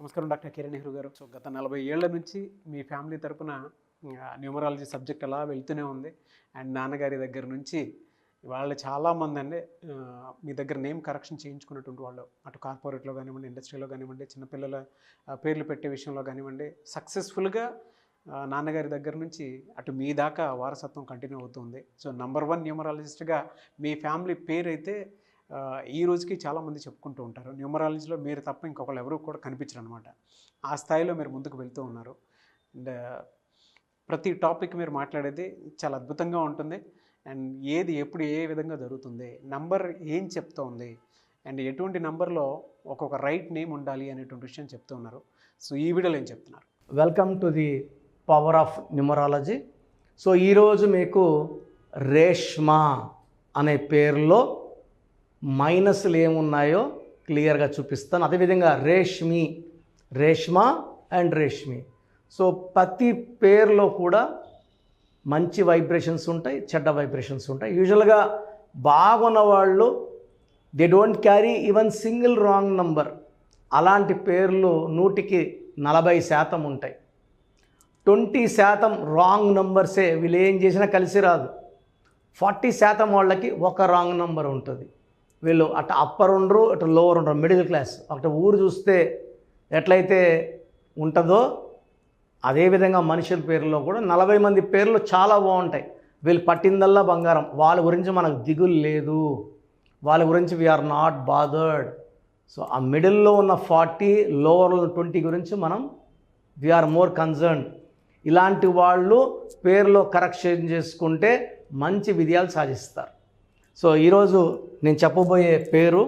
నమస్కారం డాక్టర్ కిరణ్ నెహ్రూ గారు. సో గత 40 ఏళ్ల నుంచి మీ ఫ్యామిలీ తరపున న్యూమరాలజీ సబ్జెక్ట్ అలా వెళ్తూనే ఉంది. అండ్ నాన్నగారి దగ్గర నుంచి వాళ్ళు చాలామంది అండి మీ దగ్గర నేమ్ కరెక్షన్ చేయించుకున్నటువంటి వాళ్ళు, అటు కార్పొరేట్లో కానివ్వండి, ఇండస్ట్రీలో కానివ్వండి, చిన్నపిల్లల పేర్లు పెట్టే విషయంలో కానివ్వండి, సక్సెస్ఫుల్గా నాన్నగారి దగ్గర నుంచి అటు మీ దాకా వారసత్వం కంటిన్యూ అవుతుంది. సో నంబర్ 1 న్యూమరాలజిస్ట్గా మీ ఫ్యామిలీ పేరు అయితే ఈ రోజుకి చాలామంది చెప్పుకుంటూ ఉంటారు. న్యూమరాలజీలో మీరు తప్ప ఇంకొకళ్ళు ఎవరు కూడా కనిపించరు అనమాట. ఆ స్థాయిలో మీరు ముందుకు వెళ్తూ ఉన్నారు. అండ్ ప్రతి టాపిక్ మీరు మాట్లాడేది చాలా అద్భుతంగా ఉంటుంది. అండ్ ఏది ఎప్పుడు ఏ విధంగా జరుగుతుంది, నంబర్ ఏం చెప్తోంది, అండ్ ఎటువంటి నంబర్లో ఒక్కొక్క రైట్ నేమ్ ఉండాలి అనేటువంటి విషయం చెప్తూ ఉన్నారు. సో ఈ వీడియోలో ఏం చెప్తున్నారు? Welcome to the power of numerology. So ఈరోజు మీకు రేష్మా అనే పేరులో మైనస్లు ఏమున్నాయో క్లియర్గా చూపిస్తాను. అదేవిధంగా రేష్మా అండ్ రేష్మి. సో ప్రతి పేరులో కూడా మంచి వైబ్రేషన్స్ ఉంటాయి, చెడ్డ వైబ్రేషన్స్ ఉంటాయి. యూజువల్గా బాగున్న వాళ్ళు they don't carry even single wrong number. అలాంటి పేర్లు 100కి 40% ఉంటాయి. 20% రాంగ్ నంబర్సే, వీళ్ళు ఏం చేసినా కలిసి రాదు. 40% వాళ్ళకి ఒక రాంగ్ నంబర్ ఉంటుంది. వీళ్ళు అటు అప్పర్ ఉండరు, అటు లోవర్ ఉండరు, మిడిల్ క్లాస్. అటు ఊరు చూస్తే ఎట్లయితే ఉంటుందో అదేవిధంగా మనుషుల పేర్లో కూడా 40 మంది పేర్లు చాలా బాగుంటాయి. వీళ్ళు పట్టిందల్లా బంగారం. వాళ్ళ గురించి మనకు దిగులు లేదు, వాళ్ళ గురించి వీఆర్ నాట్ బాదర్డ్. సో ఆ మిడిల్లో ఉన్న 40, లోవర్లో ఉన్న 20 గురించి మనం వీఆర్ మోర్ కన్సర్న్డ్. ఇలాంటి వాళ్ళు పేర్లో కరెక్షన్ చేసుకుంటే మంచి విజయాలు సాధిస్తారు. సో ఈరోజు నేను చెప్పబోయే పేరు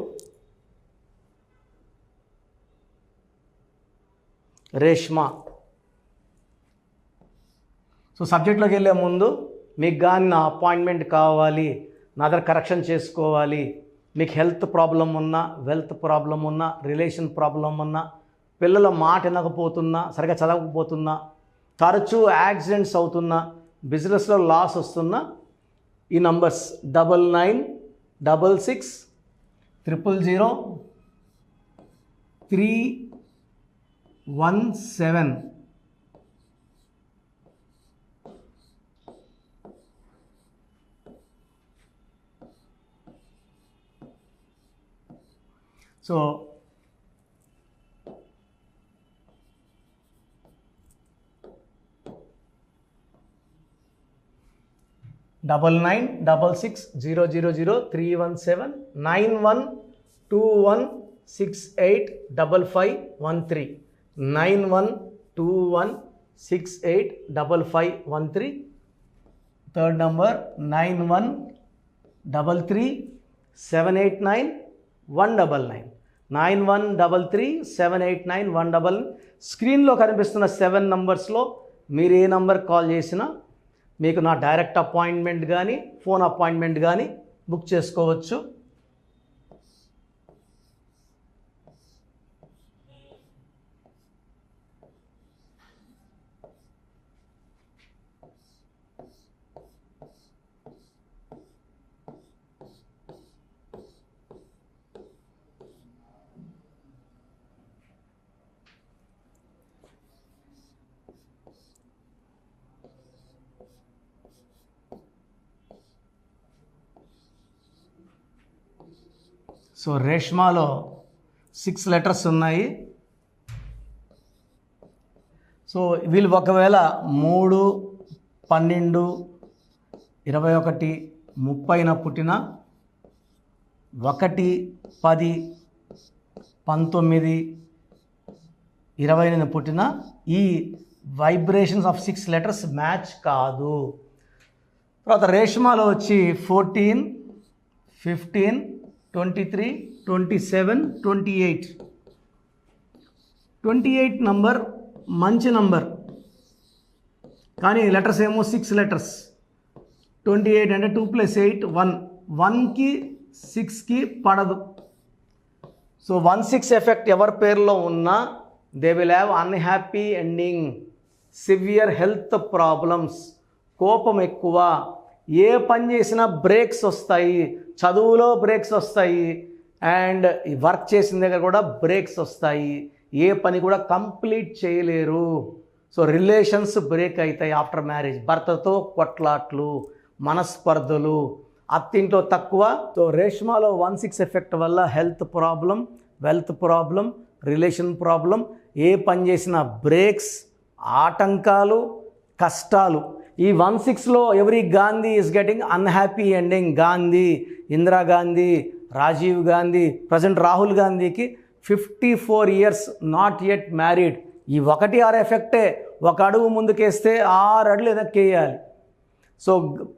రేష్మా. సో సబ్జెక్ట్లోకి వెళ్ళే ముందు మీకు కానీ నా అపాయింట్మెంట్ కావాలి, నా దగ్గర కరెక్షన్ చేసుకోవాలి, మీకు హెల్త్ ప్రాబ్లం ఉన్నా, వెల్త్ ప్రాబ్లం ఉన్నా, రిలేషన్ ప్రాబ్లం ఉన్నా, పిల్లల మాట వినకపోతున్నా, సరిగా చదవకపోతున్నా, తరచూ యాక్సిడెంట్స్ అవుతున్నా, బిజినెస్లో లాస్ వస్తున్నా, ఈ నంబర్స్ 9966 000 317. సో 9966 000 317 9121685513 9121685513. Third number 9133789199 9133789199. స్క్రీన్లో కనిపిస్తున్న 7 నంబర్స్లో మీరు ఏ నంబర్ కాల్ చేసినా మీకు నా డైరెక్ట్ అపాయింట్మెంట్ కానీ ఫోన్ అపాయింట్మెంట్ కానీ బుక్ చేసుకోవచ్చు. సో రేష్మాలో 6 లెటర్స్ ఉన్నాయి. సో వీళ్ళు ఒకవేళ 3, 12, 21, 30న పుట్టిన, 1, 10, 19, 20న పుట్టిన, ఈ వైబ్రేషన్స్ ఆఫ్ 6 లెటర్స్ మ్యాచ్ కాదు. తర్వాత రేష్మాలో వచ్చి 14, 15, 23, 27, 28 నంబర్ మంచి నంబర్, కానీ లెటర్స్ ఏమో 6 లెటర్స్. 28 అంటే 2 + 8 1, 1కి 6కి పడదు. సో 1-6 ఎఫెక్ట్ ఎవరి పేరులో ఉన్నా they will have unhappy ending, severe health problems, కోపం ఎక్కువ, ఏ పని చేసినా బ్రేక్స్ వస్తాయి, చదువులో బ్రేక్స్ వస్తాయి, అండ్ వర్క్ చేసిన దగ్గర కూడా బ్రేక్స్ వస్తాయి. ఏ పని కూడా కంప్లీట్ చేయలేరు. సో రిలేషన్స్ బ్రేక్ అవుతాయి ఆఫ్టర్ మ్యారేజ్. భర్తతో కొట్లాట్లు, మనస్పర్ధలు, అత్తింట్లో తక్కువ. సో రేష్మాలో 1/6 ఎఫెక్ట్ వల్ల health problem, wealth problem, relation problem, ఏ పని చేసినా బ్రేక్స్, ఆటంకాలు, కష్టాలు. ఈ 1/6లో every Gandhi is getting unhappy ending. Gandhi, Indira Gandhi, Rajiv Gandhi, present Rahul గాంధీకి 54 years నాట్ యెట్ మ్యారీడ్. ఈ 1/6 ఎఫెక్టే. ఒక అడుగు ముందుకేస్తే 6 అడుగులు వెనక్కేయాలి. సో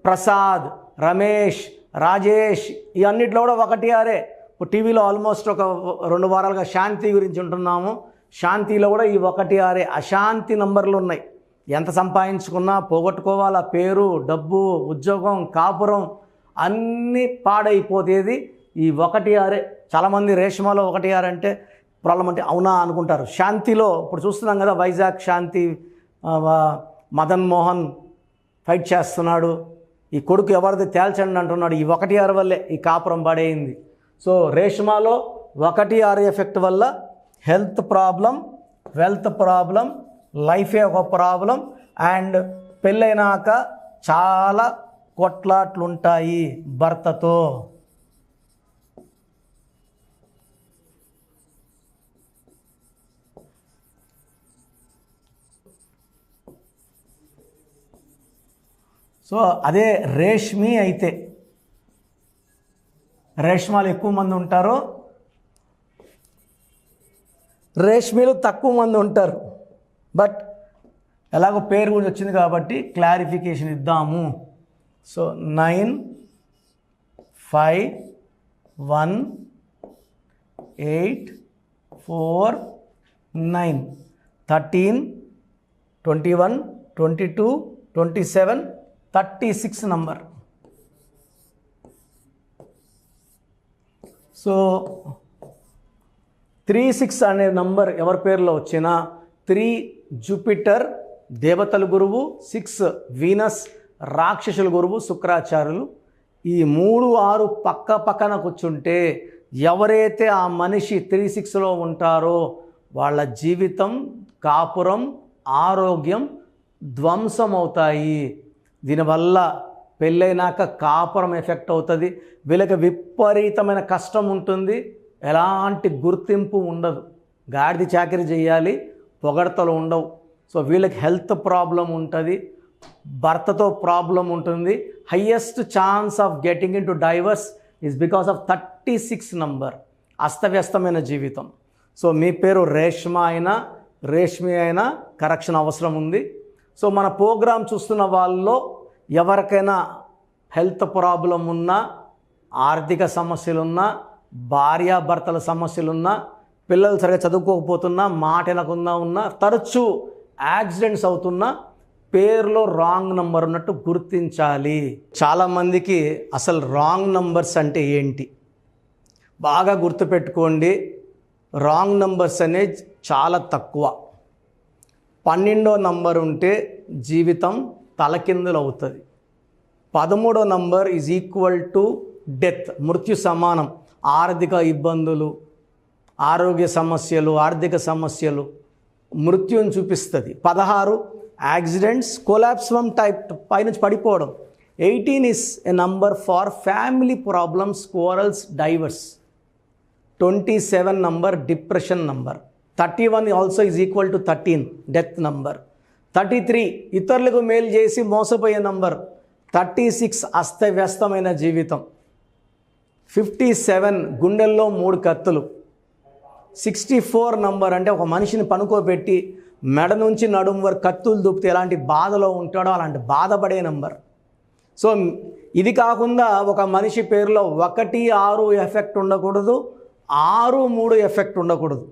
ప్రసాద్, రమేష్, రాజేష్ ఈ అన్నిట్లో కూడా 1/6. ఇప్పుడు టీవీలో ఆల్మోస్ట్ ఒక 2 వారాలుగా శాంతి గురించి ఉంటున్నాము. శాంతిలో కూడా ఈ 1/6 అశాంతి నంబర్లు ఉన్నాయి. ఎంత సంపాదించుకున్నా పోగొట్టుకోవాలా, పేరు, డబ్బు, ఉద్యోగం, కాపురం అన్నీ పాడైపోతేది ఈ 1/6. చాలామంది రేష్మాలో 1/6 అంటే ప్రాబ్లం అంటే అవునా అనుకుంటారు. శాంతిలో ఇప్పుడు చూస్తున్నాం కదా, వైజాగ్ శాంతి, మదన్ మోహన్ ఫైట్ చేస్తున్నాడు. ఈ కొడుకు ఎవరిది తేల్చండి అంటున్నాడు. ఈ 1/6 వల్లే ఈ కాపురం పడేయింది. సో రేష్మాలో 1/6 ఎఫెక్ట్ వల్ల హెల్త్ ప్రాబ్లం, వెల్త్ ప్రాబ్లం, లైఫే ఒక ప్రాబ్లం, అండ్ పెళ్ళైనాక చాలా కొట్లాట్లుంటాయి భర్తతో. సో అదే రేష్మి అయితే, రేష్మాలు ఎక్కువ మంది ఉంటారు, రేష్మీలు తక్కువ మంది ఉంటారు. బట్ ఎలాగో పేరు గురించి వచ్చింది కాబట్టి క్లారిఫికేషన్ ఇద్దాము. So 9, 5, 1, 8, 4, 9, 13, 21, 22, 27, 36 number. సో 36 అనే నంబర్ ఎవరి పేరులో వచ్చినా 3 జూపిటర్ దేవతల గురువు, 6 వీనస్ రాక్షసుల గురువు శుక్రాచార్యులు. ఈ 3, 6 పక్క పక్కన కూర్చుంటే ఎవరైతే ఆ మనిషి 36లో ఉంటారో వాళ్ళ జీవితం, కాపురం, ఆరోగ్యం ధ్వంసం అవుతాయి. దీనివల్ల పెళ్ళైనాక కాపురం ఎఫెక్ట్ అవుతుంది. వీళ్ళకి విపరీతమైన కష్టం ఉంటుంది, ఎలాంటి గుర్తింపు ఉండదు. గాడిద చాకరీ చేయాలి, పొగడతలు ఉండవు. సో వీళ్ళకి హెల్త్ ప్రాబ్లం ఉంటుంది, భర్తతో ప్రాబ్లం ఉంటుంది. Highest chance of getting into divorce is because of 36 number. అస్తవ్యస్తమైన జీవితం. సో మీ పేరు రేష్మా అయినా రేష్మి అయినా కరెక్షన్ అవసరం ఉంది. సో మన ప్రోగ్రాం చూస్తున్న వాళ్ళలో ఎవరికైనా హెల్త్ ప్రాబ్లం ఉన్నా, ఆర్థిక సమస్యలున్నా, భార్యాభర్తల సమస్యలున్నా, పిల్లలు సరిగా చదువుకోకపోతున్నా, మాట వినకుండా ఉన్నా, తరచూ యాక్సిడెంట్స్ అవుతున్నా పేరులో రాంగ్ నంబర్ ఉన్నట్టు గుర్తించాలి. చాలామందికి అసలు రాంగ్ నంబర్స్ అంటే ఏంటి బాగా గుర్తుపెట్టుకోండి. రాంగ్ నంబర్స్ అనేది చాలా తక్కువ. 12వ నంబర్ ఉంటే జీవితం తలకిందులు అవుతుంది. 13వ number is equal to death, మృత్యు సమానం. ఆర్థిక ఇబ్బందులు, ఆరోగ్య సమస్యలు, ఆర్థిక సమస్యలు మృత్యుని చూపిస్తుంది. 16 యాక్సిడెంట్స్, కొలాప్స్ ఫ్రమ్ టైప్ పైనుంచి పడిపోవడం. 18 is a number far family problems, quarrels, divorce. 27 number depression number. 31 also is equal to 13 death number. 33 ఇతరులకు మేలు చేసి మోసపోయే నంబర్. 36 అస్తవ్యస్తమైన జీవితం. 57 గుండెల్లో 3 కత్తులు. 64 నంబర్ అంటే ఒక మనిషిని పనుకోబెట్టి మెడ నుంచి నడుము వరకు కత్తులు దూపితే ఎలాంటి బాధలో ఉంటాడో అలాంటి బాధపడే నంబర్. సో ఇది కాకుండా ఒక మనిషి పేరులో 1, 6 ఎఫెక్ట్ ఉండకూడదు, 6, 3 ఎఫెక్ట్ ఉండకూడదు.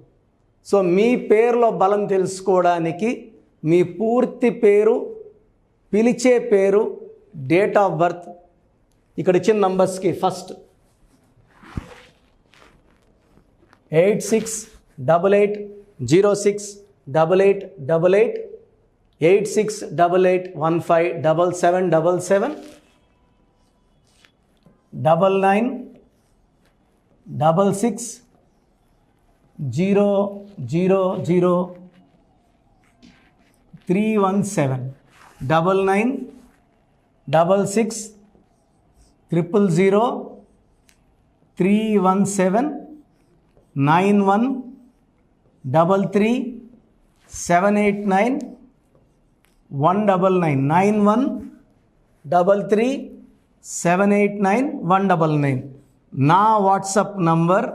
సో మీ పేరులో బలం తెలుసుకోవడానికి మీ పూర్తి పేరు, పిలిచే పేరు, డేట్ ఆఫ్ బర్త్, ఇక్కడ ఇచ్చిన నంబర్స్కి ఫస్ట్ 8688068888, 8688157777, 9966 000-317 9966000317 9133 789 నా WhatsApp number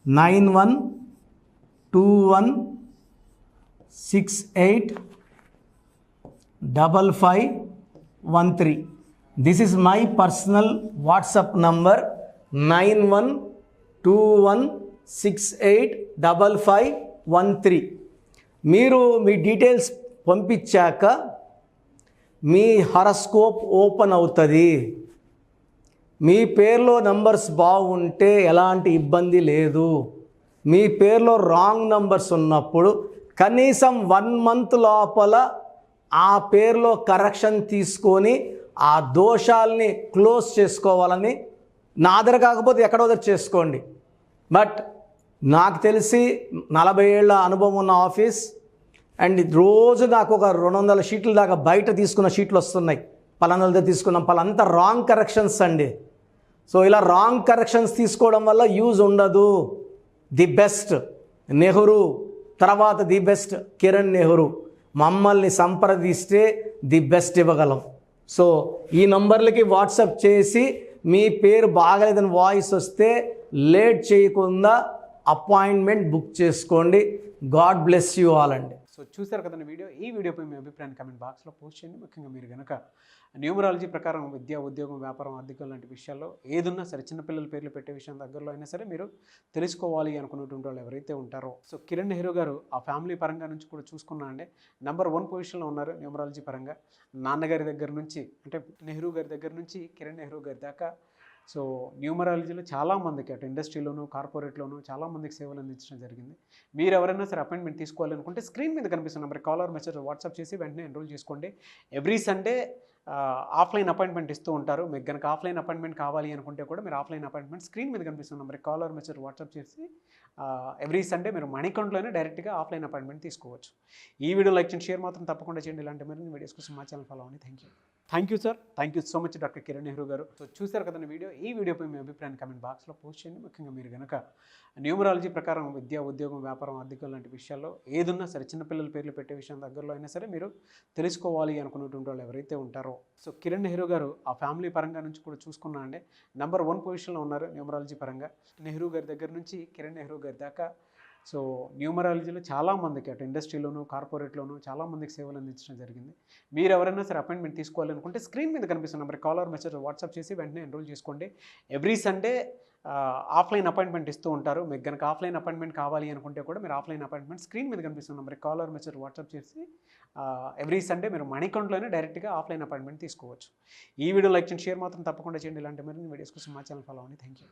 9121685513. This is my personal WhatsApp number 9121685513. మీరు మీ డీటెయిల్స్ పంపించాక మీ హరస్కోప్ ఓపెన్ అవుతుంది. మీ పేరులో నంబర్స్ బాగుంటే ఎలాంటి ఇబ్బంది లేదు. మీ పేరులో రాంగ్ నంబర్స్ ఉన్నప్పుడు కనీసం 1 month లోపల ఆ పేరులో కరెక్షన్ తీసుకొని ఆ దోషాలని క్లోజ్ చేసుకోవాలని, నా దగ్గర కాకపోతే ఎక్కడో దగ్గర చేసుకోండి. బట్ నాకు తెలిసి 40 ఏళ్ళ అనుభవం ఉన్న ఆఫీస్ అండ్ రోజు నాకు ఒక 200 షీట్ల దాకా బయట తీసుకున్న షీట్లు వస్తున్నాయి. పలానాలతో తీసుకున్నాం, పలానంతా రాంగ్ కరెక్షన్స్ అండి. సో ఇలా రాంగ్ కరెక్షన్స్ తీసుకోవడం వల్ల యూజ్ ఉండదు. ది బెస్ట్ నెహ్రూ, తర్వాత ది బెస్ట్ కిరణ్ నెహ్రూ, మమ్మల్ని సంప్రదిస్తే ది బెస్ట్ ఇవ్వగలం. సో ఈ నంబర్లకి వాట్సాప్ చేసి మీ పేరు బాగలేదని వాయిస్ వస్తే లేట్ చేయకుండా అపాయింట్మెంట్ బుక్ చేసుకోండి. గాడ్ బ్లెస్ యూ ఆల్ అండి. సో చూసారు కదండి వీడియో. ఈ వీడియోపై మీ అభిప్రాయాన్ని కామెంట్ బాక్స్లో పోస్ట్ చేయండి. ముఖ్యంగా మీరు కనుక న్యూమరాలజీ ప్రకారం విద్య, ఉద్యోగం, వ్యాపారం, ఆర్థికం లాంటి విషయాల్లో ఏదున్నా సరే, చిన్నపిల్లల పేర్లు పెట్టే విషయం దగ్గరలో అయినా సరే మీరు తెలుసుకోవాలి అనుకున్నటువంటి వాళ్ళు ఎవరైతే ఉంటారో, సో కిరణ్ నెహ్రూ గారు ఆ ఫ్యామిలీ పరంగా నుంచి కూడా చూసుకున్నా అండి నెంబర్ 1 పొజిషన్లో ఉన్నారు న్యూమరాలజీ పరంగా. నాన్నగారి దగ్గర నుంచి, అంటే నెహ్రూ గారి దగ్గర నుంచి కిరణ్ నెహ్రూ గారి దాకా సో న్యూమరాలజీలో చాలామందికి అటు ఇండస్ట్రీలోను, కార్పొరేట్లోను చాలామందికి సేవలు అందించడం జరిగింది. మీరు ఎవరైనా సరే అపాయింట్మెంట్ తీసుకోవాలనుకుంటే స్క్రీన్ మీద కనిపిస్తున్న నెంబర్ కాలర్ మెసేజ్ వాట్సాప్ చేసి వెంటనే ఎన్రోల్ చేసుకోండి. ఎవ్రీ సండే ఆఫ్లైన్ అపాయింట్మెంట్ ఇస్తూ ఉంటారు. మీకు కనుక ఆఫ్లైన్ అపాయింట్మెంట్ కావాలి అనుకుంటే కూడా మీరు ఆఫ్లైన్ అపాయింట్మెంట్ స్క్రీన్ మీద కనిపిస్తున్న నెంబర్ కాలర్ మెసేజ్ వాట్సాప్ చేసి ఎవ్రీ సండే మీరు మణికంట్లోనే డైరెక్ట్గా ఆఫ్లైన్ అపాయింట్మెంట్ తీసుకోవచ్చు. ఈ వీడియో లైక్ చేయండి, షేర్ మాత్రం తప్పకుండా చేయండి. ఇలాంటి మరిన్ని వీడియోస్ కోసం మా ఛానల్ ఫాలో అవ్వండి. Thank you sir. Thank you so much doctor Kiran Nehru గారు. సో చూసారు కదండి వీడియో. ఈ వీడియోపై మీ అభిప్రాయాన్ని కామెంట్ బాక్స్లో పోస్ట్ చేయండి. ముఖ్యంగా మీరు కనుక న్యూమరాలజీ ప్రకారం విద్య, ఉద్యోగం, వ్యాపారం, ఆర్థికం లాంటి విషయాల్లో ఏదున్నా సరే, చిన్నపిల్లల పేర్లు పెట్టే విషయం దగ్గరలో అయినా సరే మీరు తెలుసుకోవాలి అనుకున్నటువంటి వాళ్ళు ఎవరైతే ఉంటారో, సో కిరణ్ నెహ్రూ గారు ఆ ఫ్యామిలీ పరంగా నుంచి కూడా చూసుకున్నా అండి నెంబర్ 1 పొజిషన్లో ఉన్నారు న్యూమరాలజీ పరంగా. నెహ్రూ గారి దగ్గర నుంచి కిరణ్ నెహ్రూ గారి దాకా సో న్యూమరాలజీలో చాలామందికి అటు ఇండస్ట్రీలోను, కార్పొరేట్లోను చాలామందికి సేవలు అందించడం జరిగింది. మీరు ఎవరైనా సరే అపాయింట్మెంట్ తీసుకోవాలనుకుంటే స్క్రీన్ మీద కనిపిస్తున్న నెంబర్ కాలర్ మెసేజ్ వాట్సాప్ చేసి వెంటనే ఎన్రోల్ చేసుకోండి. ఎవ్రీ సండే ఆఫ్లైన్ అపాయింట్మెంట్ ఇస్తూ ఉంటారు. మీకు కనుక ఆఫ్లైన్ అపాయింట్మెంట్ కావాలి అనుకుంటే కూడా మీరు ఆఫ్లైన్ అపాయింట్మెంట్ స్క్రీన్ మీద కనిపిస్తున్న నెంబర్ కాలర్ మెసేజ్ వాట్సాప్ చేసి ఎవ్రీ సండే మీరు మణికంట్లోనే డైరెక్ట్గా ఆఫ్లైన్ అపాయింట్మెంట్ తీసుకోవచ్చు. ఈ వీడియో లైక్ చేయండి, షేర్ మాత్రం తప్పకుండా చేయండి. ఇలాంటి మరిన్ని వీడియోస్ కోసం మా ఛానల్ ఫాలో అవ్వండి. Thank you.